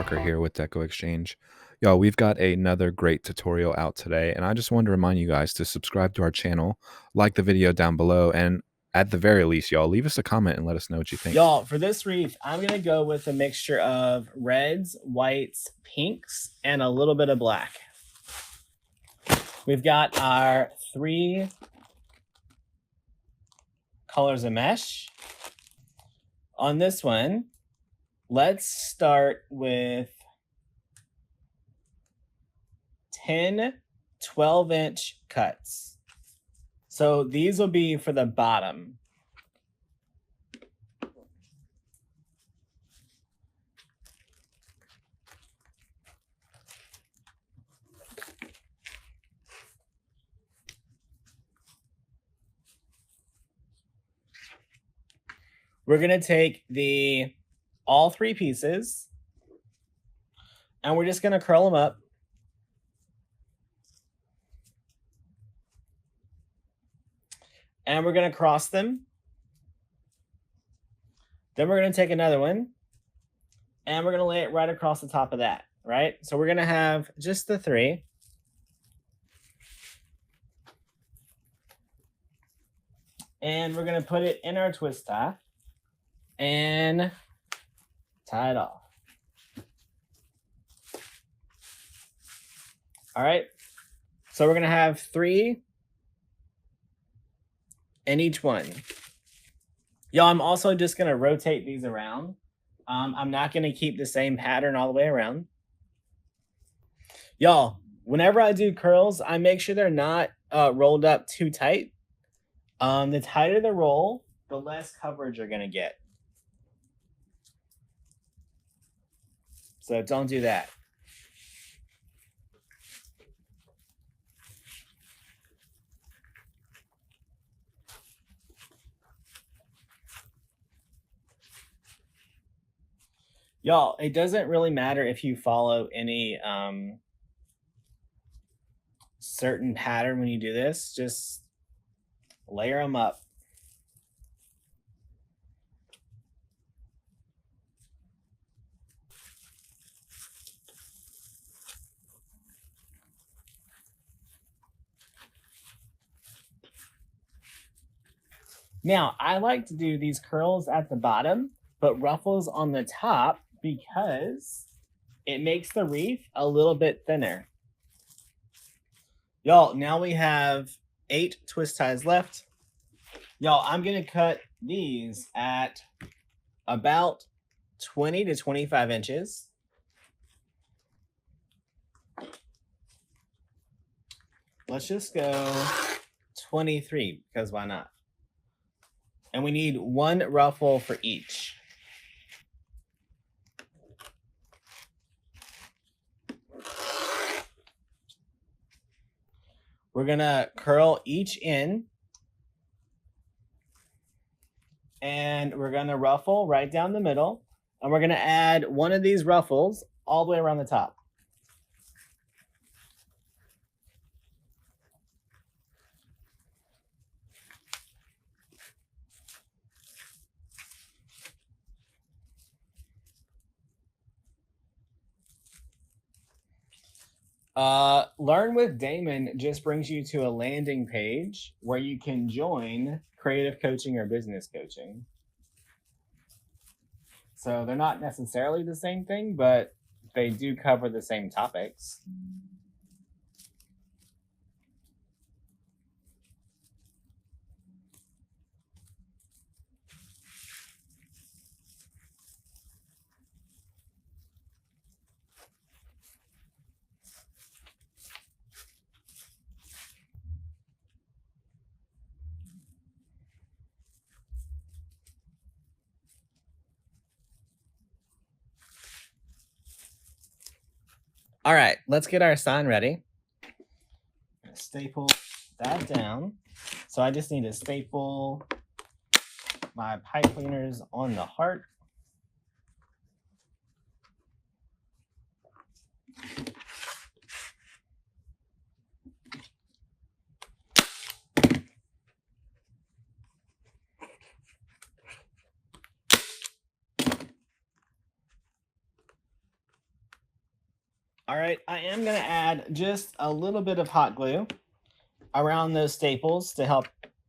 Parker here with Deco Exchange. Y'all, we've got another great tutorial out today, and I just wanted to remind you guys to subscribe to our channel, like the video down below, and at the very least, y'all, leave us a comment and let us know what you think. Y'all, for this wreath, I'm going to go with a mixture of reds, whites, pinks, and a little bit of black. We've got our 3 colors of mesh. On this one, let's start with 10 12-inch cuts. So these will be for the bottom. We're going to take all 3 pieces and we're just going to curl them up. And we're going to cross them. Then we're going to take another one and we're going to lay it right across the top of that, right? So we're going to have just the 3. And we're going to put it in our twist tie and tie it off. All right. So we're going to have 3 in each one. Y'all, I'm also just going to rotate these around. I'm not going to keep the same pattern all the way around. Y'all, whenever I do curls, I make sure they're not rolled up too tight. The tighter the roll, the less coverage you're going to get. So don't do that. Y'all, it doesn't really matter if you follow any certain pattern when you do this. Just layer them up. Now, I like to do these curls at the bottom, but ruffles on the top because it makes the wreath a little bit thinner. Y'all, now we have 8 twist ties left. Y'all, I'm going to cut these at about 20 to 25 inches. Let's just go 23 because why not? And we need 1 ruffle for each. We're going to curl each in. And we're going to ruffle right down the middle. And we're going to add 1 of these ruffles all the way around the top. Learn with Damon just brings you to a landing page where you can join creative coaching or business coaching. So they're not necessarily the same thing, but they do cover the same topics. All right, let's get our sign ready. Staple that down. So I just need to staple my pipe cleaners on the heart. All right, I am gonna add just a little bit of hot glue around those staples to help,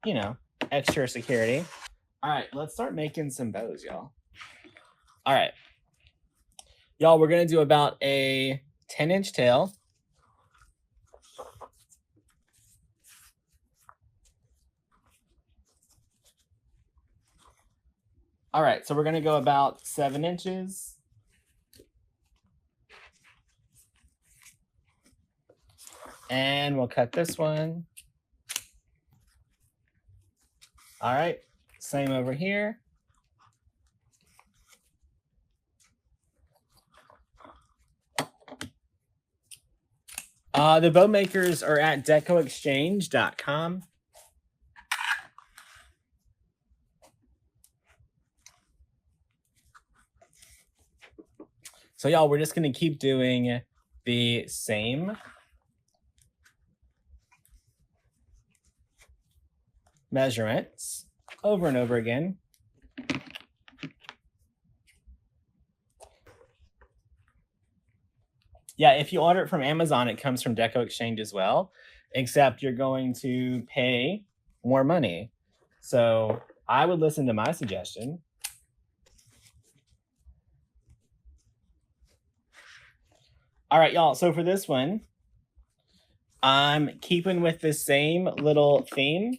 you know, extra security. All right, let's start making some bows, y'all. All right, y'all, we're gonna do about a 10-inch tail. All right, so we're gonna go about 7 inches. And we'll cut this one. All right, same over here. The bow makers are at decoexchange.com. So y'all, we're just gonna keep doing the same measurements over and over again. Yeah, if you order it from Amazon, it comes from Deco Exchange as well, except you're going to pay more money. So I would listen to my suggestion. All right, y'all. So for this one, I'm keeping with the same little theme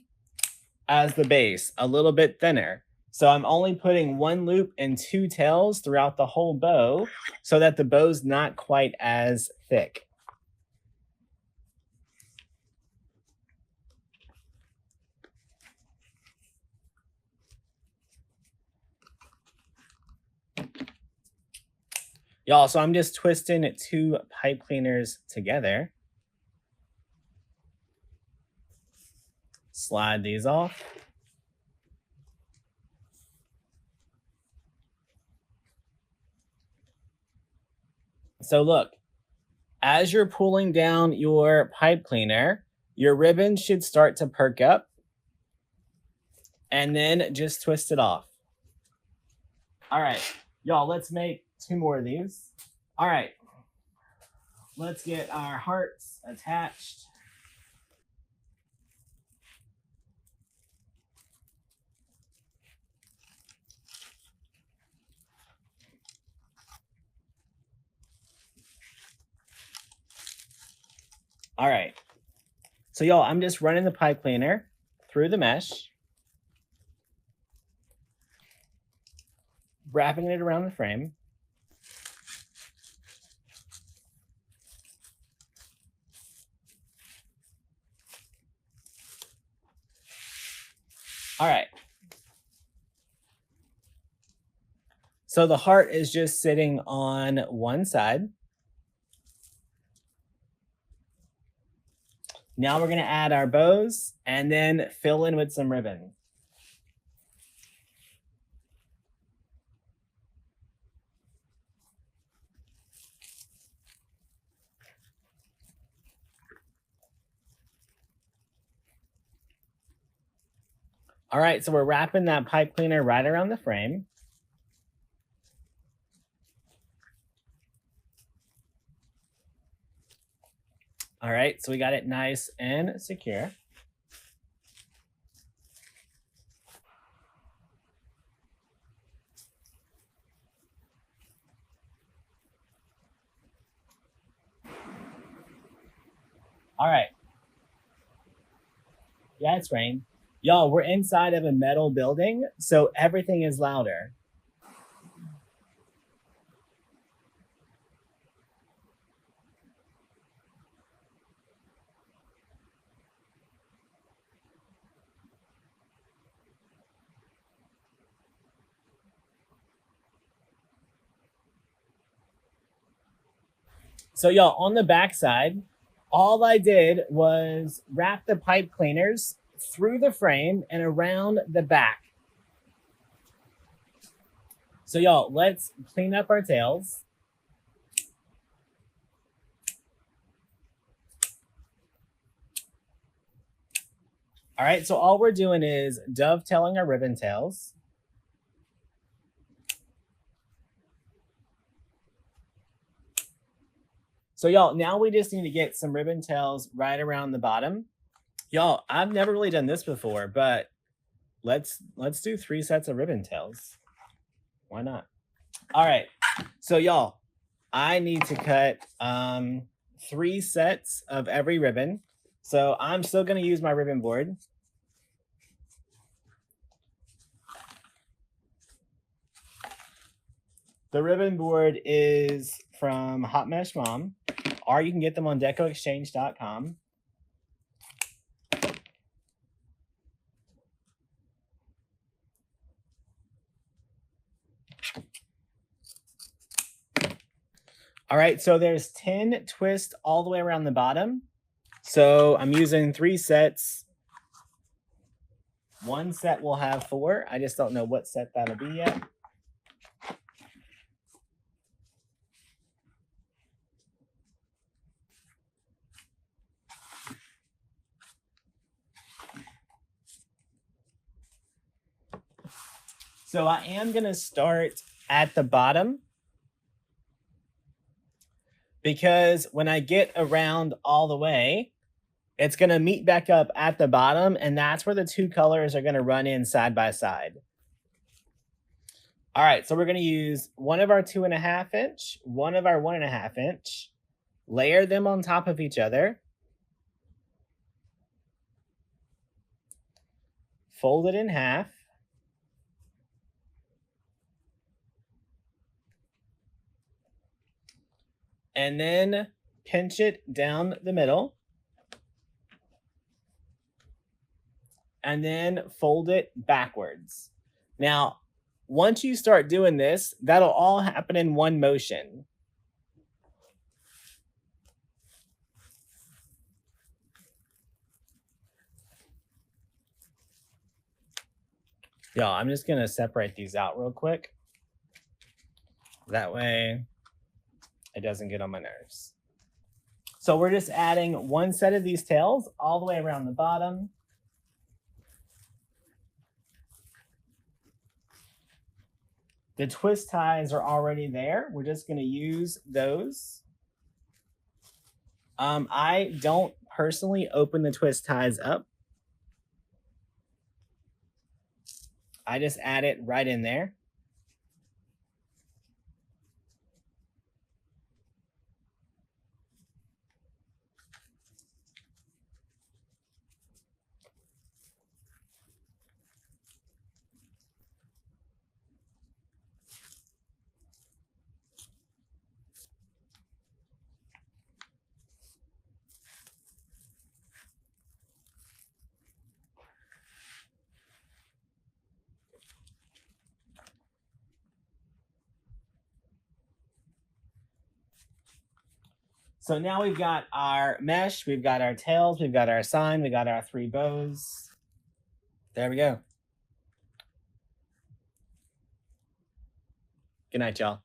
as the base, a little bit thinner. So I'm only putting 1 loop and 2 tails throughout the whole bow so that the bow's not quite as thick. Y'all, so I'm just twisting 2 pipe cleaners together. Slide these off. So look, as you're pulling down your pipe cleaner, your ribbon should start to perk up, and then just twist it off. All right, y'all, let's make 2 more of these. All right, let's get our hearts attached. All right, so y'all, I'm just running the pipe cleaner through the mesh, wrapping it around the frame. All right. So the heart is just sitting on one side. Now we're gonna add our bows and then fill in with some ribbon. All right, so we're wrapping that pipe cleaner right around the frame. All right, so we got it nice and secure. All right. Yeah, it's rain. Y'all, we're inside of a metal building, so everything is louder. So y'all, on the back side, all I did was wrap the pipe cleaners through the frame and around the back. So y'all, let's clean up our tails. All right, so all we're doing is dovetailing our ribbon tails. So y'all, now we just need to get some ribbon tails right around the bottom. Y'all, I've never really done this before, but let's do 3 sets of ribbon tails. Why not? All right. So y'all, I need to cut 3 sets of every ribbon. So I'm still going to use my ribbon board. The ribbon board is from Hot Mesh Mom, or you can get them on decoexchange.com. All right, so there's 10 twists all the way around the bottom. So I'm using 3 sets. One set will have 4. I just don't know what set that'll be yet. So I am going to start at the bottom, because when I get around all the way, it's going to meet back up at the bottom, and that's where the 2 colors are going to run in side by side. All right, so we're going to use one of our 2.5 inch, one of our 1.5 inch, layer them on top of each other, fold it in half, and then pinch it down the middle, and then fold it backwards. Now, once you start doing this, that'll all happen in one motion. Y'all, I'm just going to separate these out real quick. That way it doesn't get on my nerves. So we're just adding 1 set of these tails all the way around the bottom. The twist ties are already there. We're just going to use those. I don't personally open the twist ties up. I just add it right in there. So now we've got our mesh, we've got our tails, we've got our sign, we got our 3 bows. There we go. Good night, y'all.